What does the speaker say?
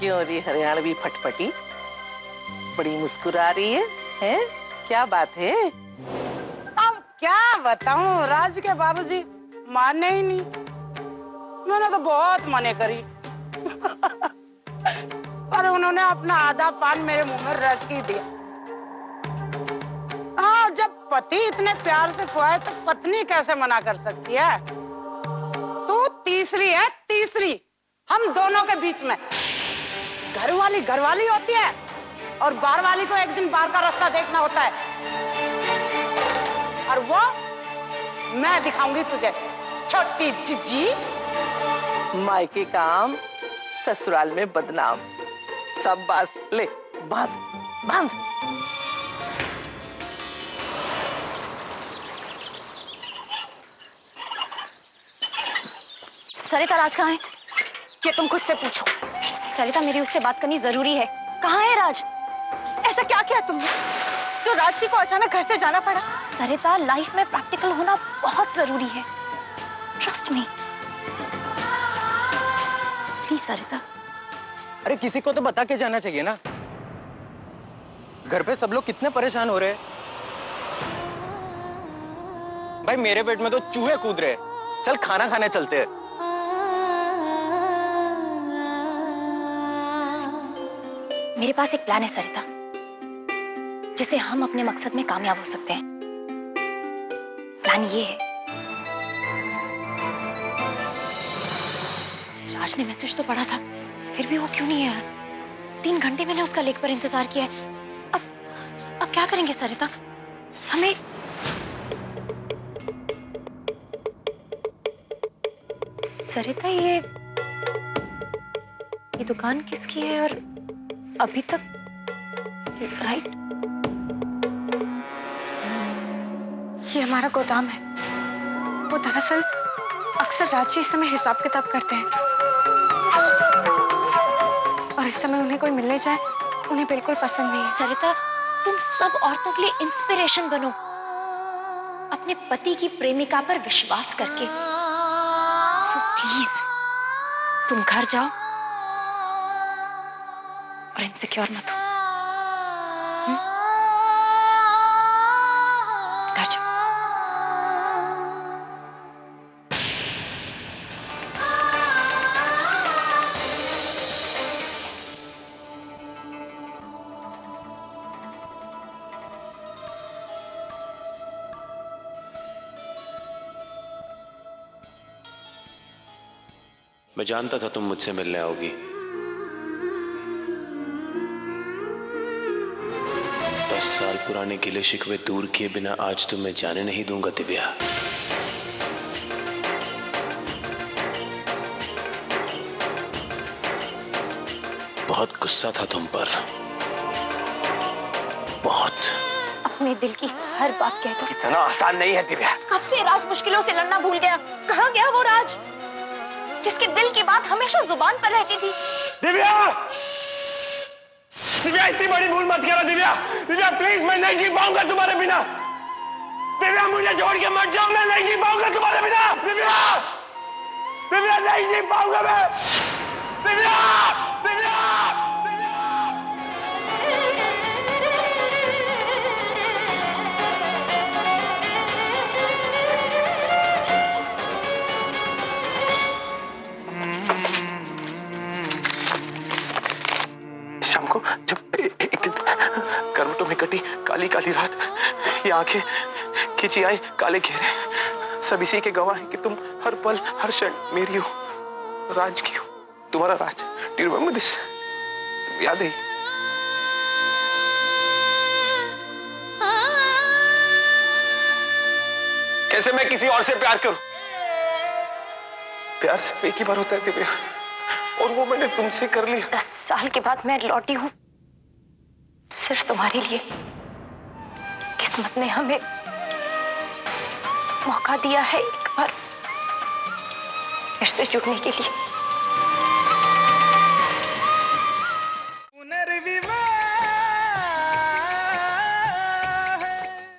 क्यों री हरियाणवी फटफटी, बड़ी मुस्कुरा रही है? हैं? क्या बात है? अब क्या बताऊं, राज के बाबूजी माने ही नहीं। मैंने तो बहुत मने करी पर उन्होंने अपना आधा पान मेरे मुंह में रख ही दिया। हाँ, जब पति इतने प्यार से खुआए तो पत्नी कैसे मना कर सकती है? तू तीसरी है, तीसरी हम दोनों के बीच में। घरवाली होती है और बार वाली को एक दिन बार का रास्ता देखना होता है, और वो मैं दिखाऊंगी तुझे, छोटी जिज्जी। मायके काम, ससुराल में बदनाम। सब बात ले, बांध बांध। सरिता राज कहाँ है? ये तुम खुद से पूछो। सरिता, मेरी उससे बात करनी जरूरी है। कहाँ है राज? ऐसा क्या किया तुमने जो राज जी को अचानक घर से जाना पड़ा? सरिता, लाइफ में प्रैक्टिकल होना बहुत जरूरी है। ट्रस्ट मी प्लीज सरिता। अरे किसी को तो बता के जाना चाहिए ना। घर पे सब लोग कितने परेशान हो रहे हैं। भाई मेरे पेट में तो चूहे कूद रहे हैं। चल खाना खाने चलते हैं। मेरे पास एक प्लान है सरिता, जिससे हम अपने मकसद में कामयाब हो सकते हैं। प्लान ये है, राज ने मैसेज तो पढ़ा था, फिर भी वो क्यों नहीं आया? 3 घंटे मैंने उसका लेख पर इंतजार किया है। अब क्या करेंगे सरिता? हमें सरिता, ये दुकान किसकी है और अभी तक राइट? ये हमारा गोदाम है। वो दरअसल अक्सर राज जी इस समय हिसाब किताब करते हैं, और इस समय उन्हें कोई मिलने जाए उन्हें बिल्कुल पसंद नहीं। सरिता, तुम सब औरतों के लिए इंस्पिरेशन बनो। अपने पति की प्रेमिका पर विश्वास करके। सो प्लीज तुम घर जाओ और इनसिक्योर मत हो। घर जाओ। मैं जानता था तुम मुझसे मिलने आओगी। 10 साल पुराने गिले शिकवे दूर किए बिना आज तुम्हें जाने नहीं दूंगा दिव्या। बहुत गुस्सा था तुम पर, बहुत। अपने दिल की हर बात कह दो। इतना आसान नहीं है दिव्या। कब से राज मुश्किलों से लड़ना भूल गया? कहाँ गया वो राज जिसके दिल की बात हमेशा जुबान पर रहती थी? दिव्या, दिव्या इतनी बड़ी भूल मत करो दिव्या। दिव्या प्लीज, मैं नहीं जी पाऊंगा तुम्हारे बिना। दिव्या मुझे छोड़ के मत जाओ, मैं नहीं जी पाऊंगा तुम्हारे बिना। दिव्या, दिव्या नहीं जी पाऊंगा मैं। दिव्या, दिव्या। शाम को जब एक दिन करवटों में कटी काली काली रात, ये आंखें खींची आई काले घेरे, सब इसी के गवाह हैं कि तुम हर पल हर क्षण मेरी हो, राज की हो। तुम्हारा राज। Do you remember this? याद है? कैसे मैं किसी और से प्यार करूं? प्यार सिर्फ एक ही बार होता है दिव्या, और वो मैंने तुमसे कर लिया। 10 साल के बाद मैं लौटी हूं सिर्फ तुम्हारे लिए। किस्मत ने हमें मौका दिया है एक बार फिर से जुड़ने के लिए।